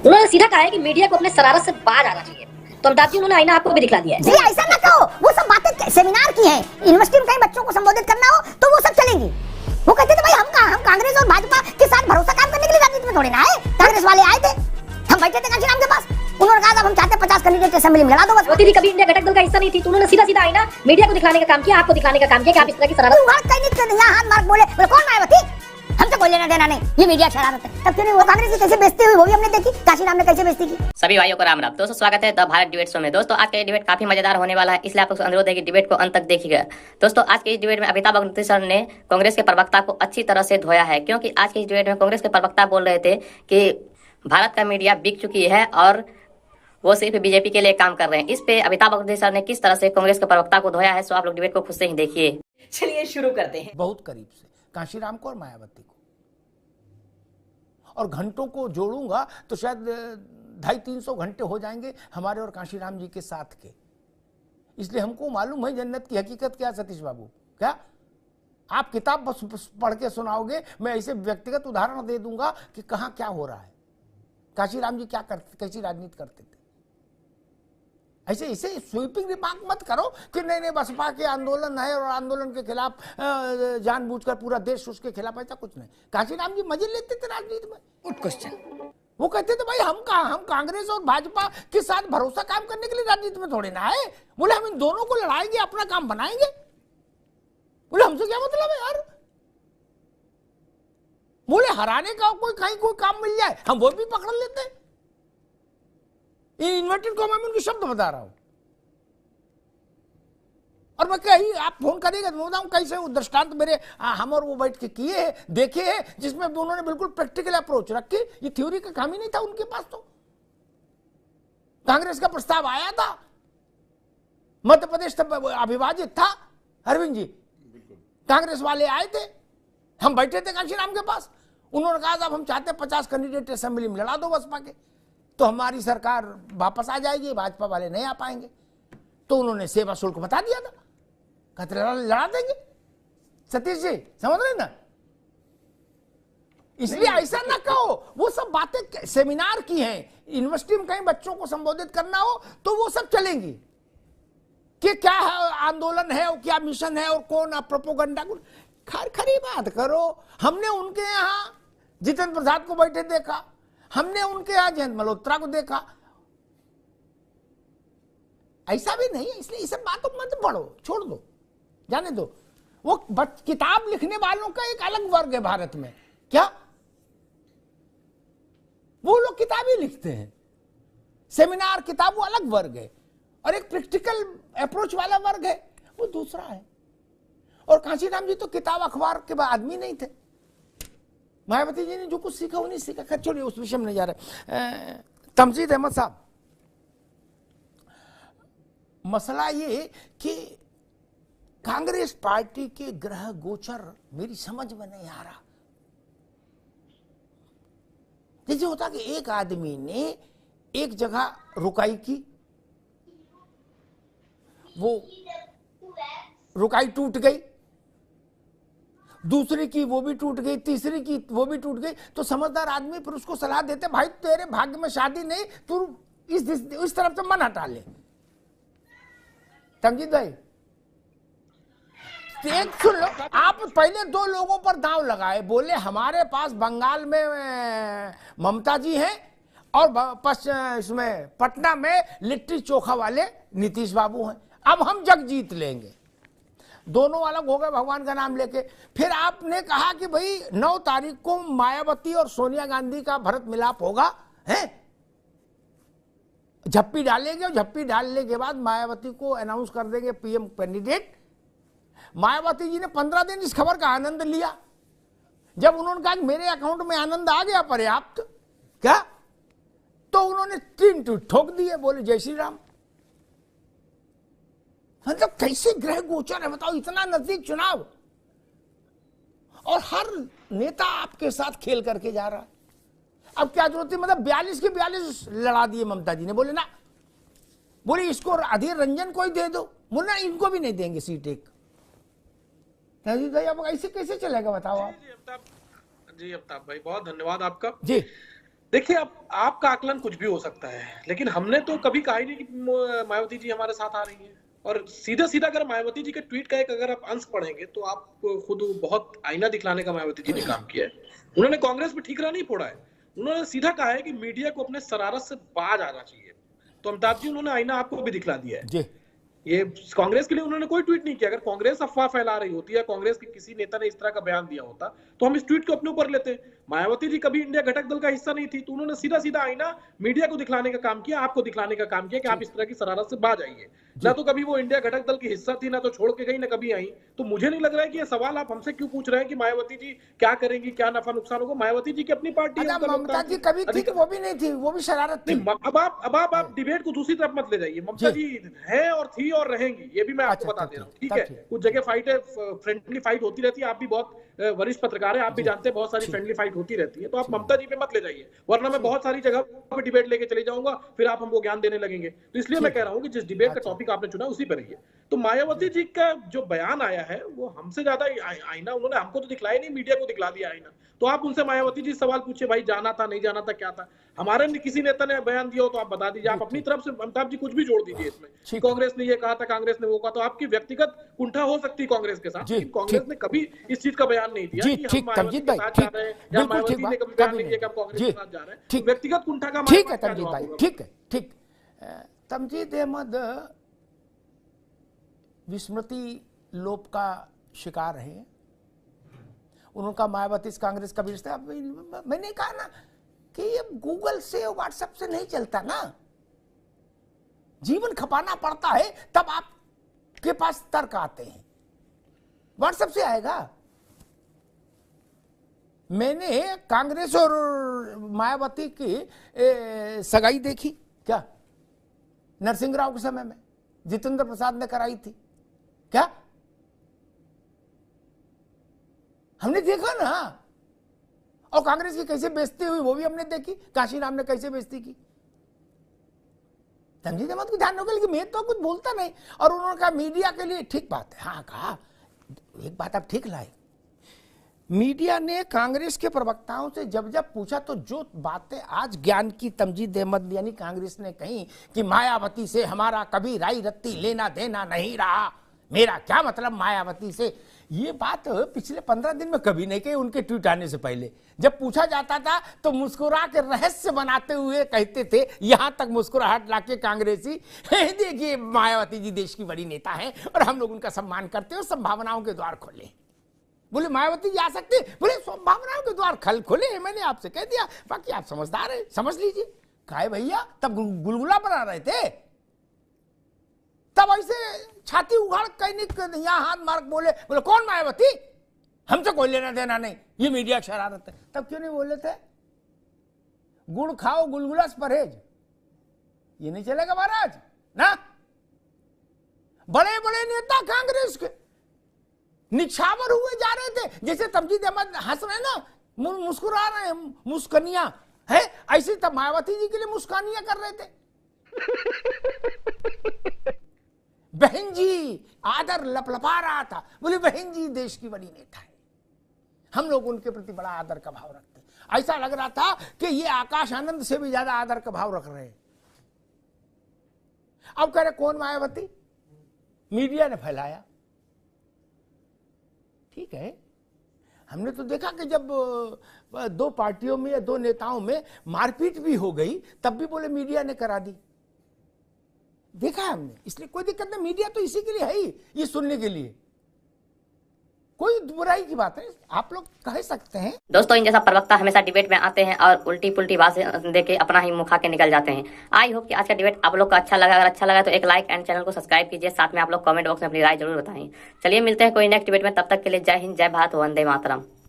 उन्होंने सीधा कहा है कि मीडिया को अपने शरारत से बाज आना चाहिए। तो हम दादी उन्होंने आईना आपको भी दिखला दिया है। जी ऐसा ना कहो, वो सब बातें सेमिनार की हैं। यूनिवर्सिटी में कहीं बच्चों को संबोधित करना हो तो वो सब चलेंगी। वो कहते थे भाई हम कांग्रेस और भाजपा के साथ भरोसा काम करने के लिए राजनीति में थोड़ी ना आए। कांग्रेस वाले आए थे, हम बैठे थे कांशीराम के पास, उन्होंने कहा अब हम चाहते 50 कैंडिडेट असेंबली में लड़ा दो बस। वो दीदी कभी इंडिया घटक दल का हिस्सा नहीं थी, तो उन्होंने सीधा सीधा आईना मीडिया को दिखाने का काम किया, आपको दिखाने का काम किया कि आप इस तरह की शरारत हाथ मार बोले कौन मायावती, हमसे कोई लेना देना नहीं, ये मीडिया शरारत है। तब क्यों नहीं वो कांग्रेस की कैसे बेइज्जती हुई वो भी हमने देखी, काशीराम ने कैसे बेइज्जती की। सभी भाइयों को राम राम। दोस्तों स्वागत है द भारत डिबेट शो में। दोस्तों आज का ये डिबेट काफी मजेदार होने वाला है, इसलिए आप लोग से अनुरोध है कि डिबेट को अंत तक देखिएगा। दोस्तों आज के इस डिबेट में अमिताभ अग्निहोत्री सर ने कांग्रेस के प्रवक्ता को अच्छी तरह से धोया है, क्योंकि आज के इस डिबेट में कांग्रेस के प्रवक्ता बोल रहे थे कि भारत का मीडिया बिक चुकी है और वो सिर्फ बीजेपी के लिए काम कर रहे हैं। इस पे अमिताभ अग्निहोत्री सर ने किस तरह से कांग्रेस के प्रवक्ता को धोया है, सो आप लोग डिबेट को खुद से ही देखिए। चलिए शुरू करते हैं। बहुत करीब से काशीराम को और मायावती को, और घंटों को जोड़ूंगा तो शायद 250-300 घंटे हो जाएंगे हमारे और काशीराम जी के साथ के। इसलिए हमको मालूम है जन्नत की हकीकत क्या। सतीश बाबू क्या आप किताब बस पढ़ के सुनाओगे, मैं ऐसे व्यक्तिगत उदाहरण दे दूंगा कि कहाँ क्या हो रहा है, काशीराम जी क्या करते, कैसी राजनीति करते थे। ऐसे इसे स्वीपिंग रिमार्क मत करो कि नहीं नहीं बसपा के आंदोलन है और आंदोलन के खिलाफ जानबूझकर पूरा देश उसके खिलाफ, ऐसा कुछ नहीं। काशीराम जी मजे लेते थे राजनीति में। Good question. वो कहते थे भाई हम कांग्रेस और भाजपा के साथ भरोसा काम करने के लिए राजनीति में थोड़े ना आए। बोले हम इन दोनों को लड़ाएंगे, अपना काम बनाएंगे। बोले हमसे क्या मतलब है यार, बोले हराने का कहीं कोई काम मिल जाए हम वो भी पकड़ लेते हैं। इन्वर्टेड कॉमा में उनके शब्द बता रहा हूं, और मैं कहीं आप फोन करेंगे तो बताऊं कैसे वो दृष्टांत मेरे हम और वो बैठ के किए हैं, देखे हैं, जिसमें उन्होंने बिल्कुल प्रैक्टिकल अप्रोच रखी। ये थ्योरी का काम ही नहीं था उनके पास। तो कांग्रेस का प्रस्ताव आया था, मध्य प्रदेश अविभाजित था, अरविंद जी कांग्रेस वाले आए थे, हम बैठे थे कांशीराम के पास, उन्होंने कहा था हम चाहते 50 कैंडिडेट असेंबली में लड़ा दो बसपा के, तो हमारी सरकार वापस आ जाएगी, भाजपा वाले नहीं आ पाएंगे। तो उन्होंने सेवा शुल्क बता दिया था, कहते लड़ा देंगे। सतीश जी समझ रहे ना, इसलिए ऐसा ना कहो। वो सब बातें सेमिनार की हैं। यूनिवर्सिटी में कहीं बच्चों को संबोधित करना हो तो वो सब चलेंगी कि क्या है आंदोलन है और क्या मिशन है और कौन प्रोपोगंडा। खरी बात करो। हमने उनके यहाँ जितेंद्र प्रसाद को बैठे देखा, हमने उनके यहाँ जयंत मल्होत्रा को देखा, ऐसा भी नहीं है। इसलिए इस बातों को मत पढ़ो, छोड़ दो, जाने दो। वो किताब लिखने वालों का एक अलग वर्ग है भारत में। क्या वो लोग किताबें लिखते हैं, सेमिनार किताब वो अलग वर्ग है, और एक प्रैक्टिकल अप्रोच वाला वर्ग है वो दूसरा है। और कांशीराम जी तो किताब अखबार के आदमी नहीं थे। मायावती जी ने जो कुछ सीखा वो नहीं सीखा। खैर छोड़िए, उस विषय में नहीं जा रहे। तमजीद अहमद साहब, मसला ये कि कांग्रेस पार्टी के ग्रह गोचर मेरी समझ में नहीं आ रहा। जैसे होता कि एक आदमी ने एक जगह रुकाई की, वो रुकाई टूट गई, दूसरी की वो भी टूट गई, तीसरी की वो भी टूट गई, तो समझदार आदमी फिर उसको सलाह देते भाई तेरे भाग्य में शादी नहीं, तू इस तरफ से मन हटा ले। तमजीद भाई एक सुन लो, आप पहले 2 लोगों पर दांव लगाए, बोले हमारे पास बंगाल में ममता जी हैं और इसमें पटना में लिट्टी चोखा वाले नीतीश बाबू हैं, अब हम जग जीत लेंगे। दोनों अलग हो गए भगवान का नाम लेके। फिर आपने कहा कि भाई 9 तारीख को मायावती और सोनिया गांधी का भरत मिलाप होगा, है झप्पी डालेंगे, और झप्पी डालने के बाद मायावती को अनाउंस कर देंगे पीएम कैंडिडेट। मायावती जी ने 15 दिन इस खबर का आनंद लिया। जब उन्होंने कहा कि मेरे अकाउंट में आनंद आ गया पर्याप्त, क्या तो उन्होंने 3 ट्वीट ठोक दिए, बोले जय श्री राम। मतलब कैसे ग्रह गोचर है बताओ, इतना नजदीक चुनाव और हर नेता आपके साथ खेल करके जा रहा है। अब क्या जरूरत थी, मतलब 42 के 42 लड़ा दिए ममता जी ने। बोले ना, बोले इसको अधीर रंजन को ही दे दो, बोले ना इनको भी नहीं देंगे सीट एक। भाई अब ऐसे कैसे चलेगा बताओ आप। जी अमिताभ भाई बहुत धन्यवाद आपका। जी देखिए, अब आपका आकलन कुछ भी हो सकता है, लेकिन हमने तो कभी कहा ही नहीं कि मायावती जी हमारे साथ आ रही हैं। और सीधा सीधा अगर मायावती जी के ट्वीट का एक अगर आप अंश पढ़ेंगे तो आप खुद बहुत आईना दिखलाने का मायावती जी ने काम किया है। उन्होंने कांग्रेस में ठीकरा नहीं फोड़ा है, उन्होंने सीधा कहा है कि मीडिया को अपने शरारत से बाज आना चाहिए। तो अमिताभ जी, उन्होंने आईना आपको भी दिखला दिया है। जी। ये कांग्रेस के लिए उन्होंने कोई ट्वीट नहीं किया। अगर कांग्रेस अफवाह फैला रही होती या कांग्रेस के किसी नेता ने इस तरह का बयान दिया होता तो हम इस ट्वीट को अपने ऊपर लेते। मायावती जी कभी इंडिया घटक दल का हिस्सा नहीं थी, तो उन्होंने सीधा सीधा आईना मीडिया को दिखलाने का काम किया, आपको दिखलाने का काम किया कि आप इस तरह की शरारत से बाज आइए। ना तो कभी वो इंडिया घटक दल की हिस्सा थी, ना तो छोड़ के गई, ना कभी आई। तो मुझे नहीं लग रहा है कि ये सवाल आप हमसे क्यों पूछ रहे हैं कि मायावती जी क्या करेंगी, क्या नफा नुकसान होगा। मायावती जी की अपनी पार्टी है, उनका ममता जी कभी थी तो वो भी नहीं थी, वो भी शरारत थी। नहीं, अब आप डिबेट को दूसरी तरफ मत ले जाइए। ममता जी है और थी और रहेंगी, ये भी मैं आपको बता दे रहा हूँ। ठीक है, कुछ जगह फाइट है, फ्रेंडली फाइट होती रहती है। आप भी बहुत वरिष्ठ पत्रकार है, आप भी जानते हैं बहुत सारी फ्रेंडली फाइट होती रहती है। तो आप ममता जी पे मत ले जाइए, वरना मैं बहुत सारी जगह पे डिबेट लेके चले जाऊंगा, फिर आप हमको ज्ञान देने लगेंगे। तो इसलिए मैं कह रहा हूँ कि जिस डिबेट का टॉपिक आपने चुना उसी पर रहिए। तो मायावती जी का जो बयान आया है वो हमसे ज्यादा आईना, उन्होंने हमको तो दिखलाया नहीं, मीडिया को दिखला दिया आईना। तो आप उनसे मायावती जी सवाल पूछे, भाई जाना था, नहीं जाना था, क्या था। हमारे किसी नेता ने बयान दिया हो तो आप बता दीजिए। आप अपनी तरफ से अमिताभ जी कुछ भी जोड़ दीजिए इसमें। कांग्रेस ने ये कहा था, कांग्रेस ने वो कहा। तो आपकी व्यक्तिगत कुंठा हो सकती है कांग्रेस के साथ, लेकिन कांग्रेस ने कभी इस चीज का बयान नहीं दिया कि हम मायावती के साथ जा रहे हैं, या मायावती ने कभी बयान नहीं दिया कि हम कांग्रेस के साथ जा रहे हैं। व्यक्तिगत कुंठा का ठीक है तमजीद भाई, ठीक है, ठीक। तमजीद अहमद विस्मृति लोप का शिकार है। उनका मायावती से कांग्रेस का भी रिश्ता, मैंने कहा ना कि ये गूगल से व्हाट्सएप से नहीं चलता ना, जीवन खपाना पड़ता है तब आपके पास तर्क आते हैं। व्हाट्सएप से आएगा। मैंने कांग्रेस और मायावती की सगाई देखी, क्या नरसिंह राव के समय में जितेंद्र प्रसाद ने कराई थी क्या? हमने देखा ना। और कांग्रेस की कैसे बेइज्जती हुई वो भी हमने देखी, काशीराम ने कैसे बेइज्जती की। तमजीद अहमद को ध्यान रखो, लेकिन मैं तो कुछ बोलता नहीं। और उन्होंने कहा मीडिया के लिए ठीक बात है। हाँ कहा, एक बात आप ठीक लाए, मीडिया ने कांग्रेस के प्रवक्ताओं से जब जब पूछा तो जो बातें आज ज्ञान की तमजीद अहमद यानी कांग्रेस ने कही कि मायावती से हमारा कभी राई रत्ती लेना देना नहीं रहा, मेरा क्या मतलब मायावती से, ये बात पिछले 15 दिन में कभी नहीं कही। उनके ट्वीट आने से पहले जब पूछा जाता था तो मुस्कुरा के रहस्य बनाते हुए कहते थे, यहां तक मुस्कुराहट लाके कांग्रेसी, देखिए मायावती जी देश की बड़ी नेता हैं और हम लोग उनका सम्मान करते हैं और संभावनाओं के द्वार खोले। बोले मायावती जी आ सकते, बोले संभावनाओं के द्वार खोले हैं, मैंने आपसे कह दिया, बाकी आप समझदार है, समझ लीजिए। काहे भैया, तब गुलगुला बना रहे थे, तब ऐसे छाती उगाड़ कहीं यहाँ हाथ मार बोले कौन मायावती, हमसे कोई लेना देना नहीं, ये मीडिया शरारत है। तब क्यों नहीं बोले थे गुड़ खाओ गुलगुला से परहेज, ये नहीं चलेगा महाराज ना। बड़े बड़े नेता कांग्रेस के निछावर हुए जा रहे थे, जैसे तमजीद अहमद हंस रहे ना, मुस्कुरा रहे हैं, मुस्कानियां है ऐसे, तब मायावती जी के लिए मुस्कानियां कर रहे थे। बहन जी आदर लपलपा रहा था, बोले बहन जी देश की बड़ी नेता है, हम लोग उनके प्रति बड़ा आदर का भाव रखते हैं। ऐसा लग रहा था कि ये आकाश आनंद से भी ज्यादा आदर का भाव रख रहे हैं। अब कह रहे कौन मायावती, मीडिया ने फैलाया। ठीक है, हमने तो देखा कि जब दो पार्टियों में या दो नेताओं में मारपीट भी हो गई तब भी बोले मीडिया ने करा दी, देखा हमने। इसलिए कोई दिक्कत नहीं, मीडिया तो इसी के लिए है ही, ये सुनने के लिए, कोई बुराई की बात है, आप लोग कह सकते हैं। दोस्तों, इन जैसा प्रवक्ता हमेशा डिबेट में आते हैं और उल्टी पुल्टी बातें देके अपना ही मुंह खा के निकल जाते हैं। आई होप कि आज का डिबेट आप लोग को अच्छा लगा। अगर अच्छा लगा तो एक लाइक एंड चैनल को सब्सक्राइब कीजिए, साथ में आप लोग कमेंट बॉक्स में अपनी राय जरूर बताएं। चलिए मिलते हैं कोई नेक्स्ट डिबेट में, तब तक के लिए जय हिंद, जय भारत, वंदे मातरम।